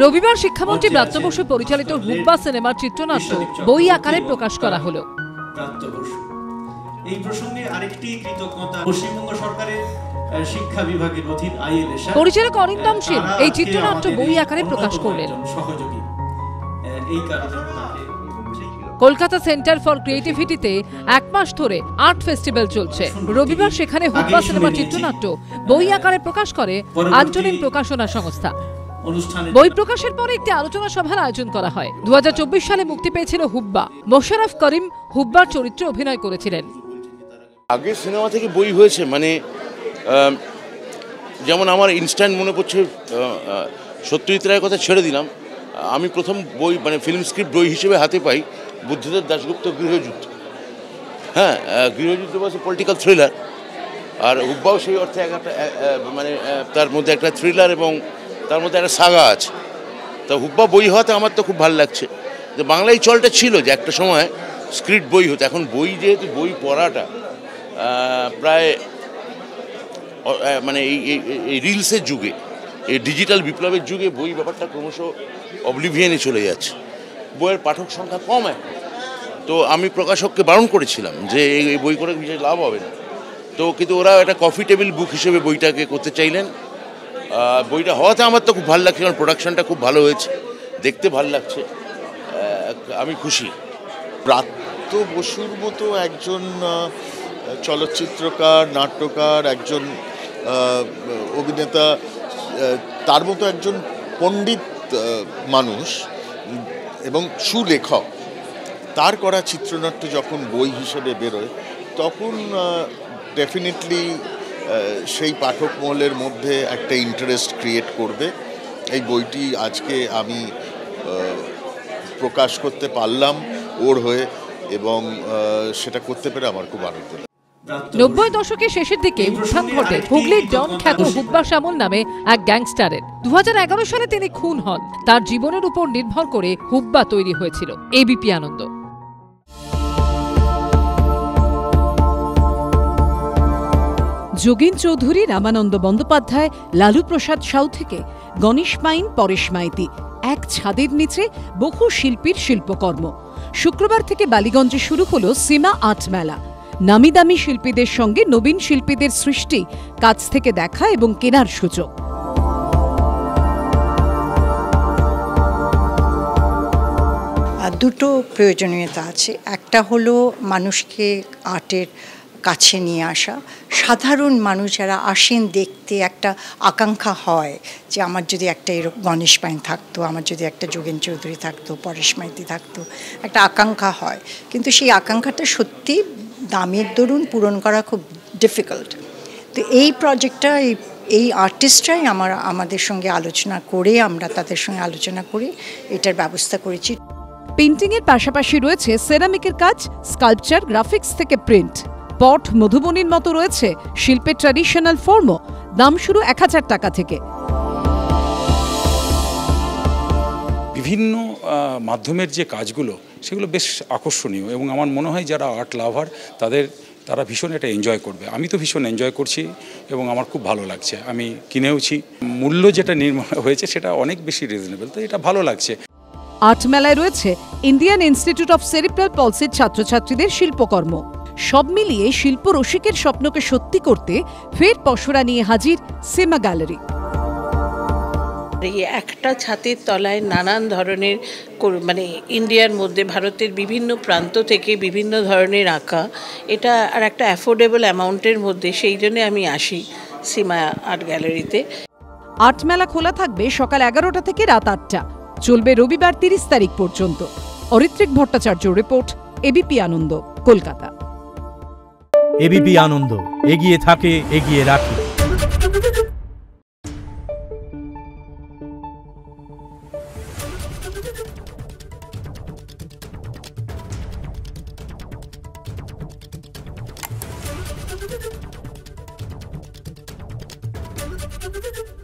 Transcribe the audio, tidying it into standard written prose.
রবিবার শিক্ষামন্ত্রী ব্রাত্য বসু পরিচালিত হুব্বা সিনেমার চিত্রনাট্য বই আকারে প্রকাশ করা হলো। এই প্রসঙ্গে আরেকটি কৃতজ্ঞতা পশ্চিমবঙ্গ সরকারের শিক্ষা বিভাগের অধীন আইএলএসআ পরিচালক অরিন্দম শীল এই চিত্রনাট্য বই আকারে প্রকাশ করলেন। সহযোগী এই কারণে কলকাতা সেন্টার ফর ক্রিয়েটিভিটিতে 1 মাস ধরে আর্ট ফেস্টিভ্যাল চলছে। রবিবার সেখানে হুব্বা সিনেমার চিত্রনাট্য বই আকারে প্রকাশ করে আন্টোনিম প্রকাশনা সংস্থা। বই প্রকাশের পরে একটি আলোচনা সভার আয়োজন করা হয়। 2024 সালে মুক্তি পেয়েছিল হুব্বা। মোশাররফ করিম হুব্বার চরিত্রে অভিনয় করেছিলেন। আগে সিনেমা থেকে বই হয়েছে, মানে যেমন আমার ইনস্ট্যান্ট মনে পড়ছে, সত্যজিৎ রায়ের কথা ছেড়ে দিলাম, আমি প্রথম বই মানে ফিল্ম স্ক্রিপ্ট বই হিসেবে হাতে পাই বুদ্ধদেব দাশগুপ্ত গৃহযুদ্ধ। হ্যাঁ, গৃহযুদ্ধ ওয়াজ এ পলিটিক্যাল থ্রিলার, আর হুব্বাও সেই অর্থে একটা মানে তার মধ্যে একটা থ্রিলার এবং তার মধ্যে একটা সাগা আছে। তো হুব্বা বই হওয়াতে আমার তো খুব ভালো লাগছে যে বাংলায় চলটা ছিল যে একটা সময় স্ক্রিপ্ট বই হতো। এখন বই যেহেতু বই পড়াটা প্রায় মানে এই রিলসের যুগে, এই ডিজিটাল বিপ্লবের যুগে বই ব্যাপারটা ক্রমশ অবলিভিয়ানে চলে যাচ্ছে। বইয়ের পাঠক সংখ্যা কম এখন। তো আমি প্রকাশককে বারণ করেছিলাম যে এই বই করে বিশেষ লাভ হবে না। তো কিন্তু ওরা একটা কফি টেবিল বুক হিসেবে বইটাকে করতে চাইলেন। বইটা হওয়াতে আমার তো খুব ভালো লাগছে, কারণ প্রোডাকশনটা খুব ভালো হয়েছে, দেখতে ভালো লাগছে, আমি খুশি। ব্রাত্য বসুর মতো একজন চলচ্চিত্রকার, নাট্যকার, একজন অভিনেতা, তার মতো একজন পণ্ডিত মানুষ এবং সুলেখক, তার করা চিত্রনাট্য যখন বই হিসেবে বেরোয় তখন ডেফিনেটলি সেই পাঠক মহলের মধ্যে একটা ইন্টারেস্ট ক্রিয়েট করবে। এই বইটি আজকে আমি প্রকাশ করতে পারলাম ওর হয়ে, এবং সেটা করতে পেরে আমার খুব আনন্দ। 90 দশকের শেষের দিকে উত্থান ঘটে হুগলির ডন খ্যাত হুব্বা শ্যামল নামে এক গ্যাংস্টারের। 2011 সালে তিনি খুন হন। তার জীবনের উপর নির্ভর করে হুব্বা তৈরি হয়েছিল। এবিপি আনন্দ। যোগীন চৌধুরী, রামানন্দ বন্দ্যোপাধ্যায়, লালু প্রসাদ সাউ থেকে গণেশ মাইন, পরেশ মাইতি, এক ছাদের নিচে বহু শিল্পীর শিল্পকর্ম। শুক্রবার থেকে বালিগঞ্জে শুরু হলো সীমা আর্ট মেলা। নামি দামি শিল্পীদের সঙ্গে নবীন শিল্পীদের সৃষ্টি কাছ থেকে দেখা এবং কেনার সুযোগ। দুটো প্রয়োজনীয়তা আছে। একটা হলো মানুষকে আর্টের কাছে নিয়ে আসা। সাধারণ মানুষ যারা আসেন দেখতে, একটা আকাঙ্ক্ষা হয় যে আমার যদি একটা এরকম গণেশ পাইন থাকতো, আমার যদি একটা যোগেন চৌধুরী থাকতো, পরেশ মাইতি থাকতো, একটা আকাঙ্ক্ষা হয়। কিন্তু সেই আকাঙ্ক্ষাটা সত্যি দামের দরুন পূরণ করা খুব ডিফিকাল্ট। তো এই প্রজেক্টটা এই আর্টিস্টরাই আমাদের সঙ্গে আলোচনা করে, আমরা তাদের সঙ্গে আলোচনা করে এটার ব্যবস্থা করেছি। পেন্টিংয়ের পাশাপাশি রয়েছে সেরামিকের কাজ, স্কাল্পচার, গ্রাফিক্স থেকে প্রিন্ট। পট, মধুবনীর মতো রয়েছে শিল্পের ট্র্যাডিশনাল ফর্মও। দাম শুরু 1000 টাকা থেকে। বিভিন্ন মাধ্যমের যে কাজগুলো সেগুলো বেশ আকর্ষণীয়, এবং আমার মনে হয় যারা আর্ট লাভার তারা ভীষণ এটা এনজয় করবে। আমি তো ভীষণ এনজয় করছি এবং আমার খুব ভালো লাগছে। আমি কিনেওছি। মূল্য যেটা নির্মাণ হয়েছে সেটা অনেক বেশি রিজনেবল, তো এটা ভালো লাগছে। আর্ট মেলায় রয়েছে ইন্ডিয়ান ইনস্টিটিউট অফ সেরিব্রাল পলসির ছাত্রছাত্রীদের শিল্পকর্ম। সব মিলিয়ে শিল্প রসিকের স্বপ্নকে সত্যি করতে ফের পসরা নিয়ে হাজির সীমা গ্যালারি। একটা ছাদের তলায় নানান ধরনের, মানে ইন্ডিয়ার মধ্যে ভারতের বিভিন্ন প্রান্ত থেকে বিভিন্ন ধরনের আঁকা, এটা আর একটা অ্যাফোর্ডেবল অ্যামাউন্টের মধ্যে, সেই জন্য আমি আসি সীমা আর্ট গ্যালারিতে। আর্ট মেলা খোলা থাকবে সকাল 11টা থেকে রাত 8টা। চলবে রবিবার 30 তারিখ পর্যন্ত। অরিত্রিক ভট্টাচার্য রিপোর্ট, এবিপি আনন্দ, কলকাতা। এবিপি আনন্দ, এগিয়ে থাকে, এগিয়ে রাখে। Thank you.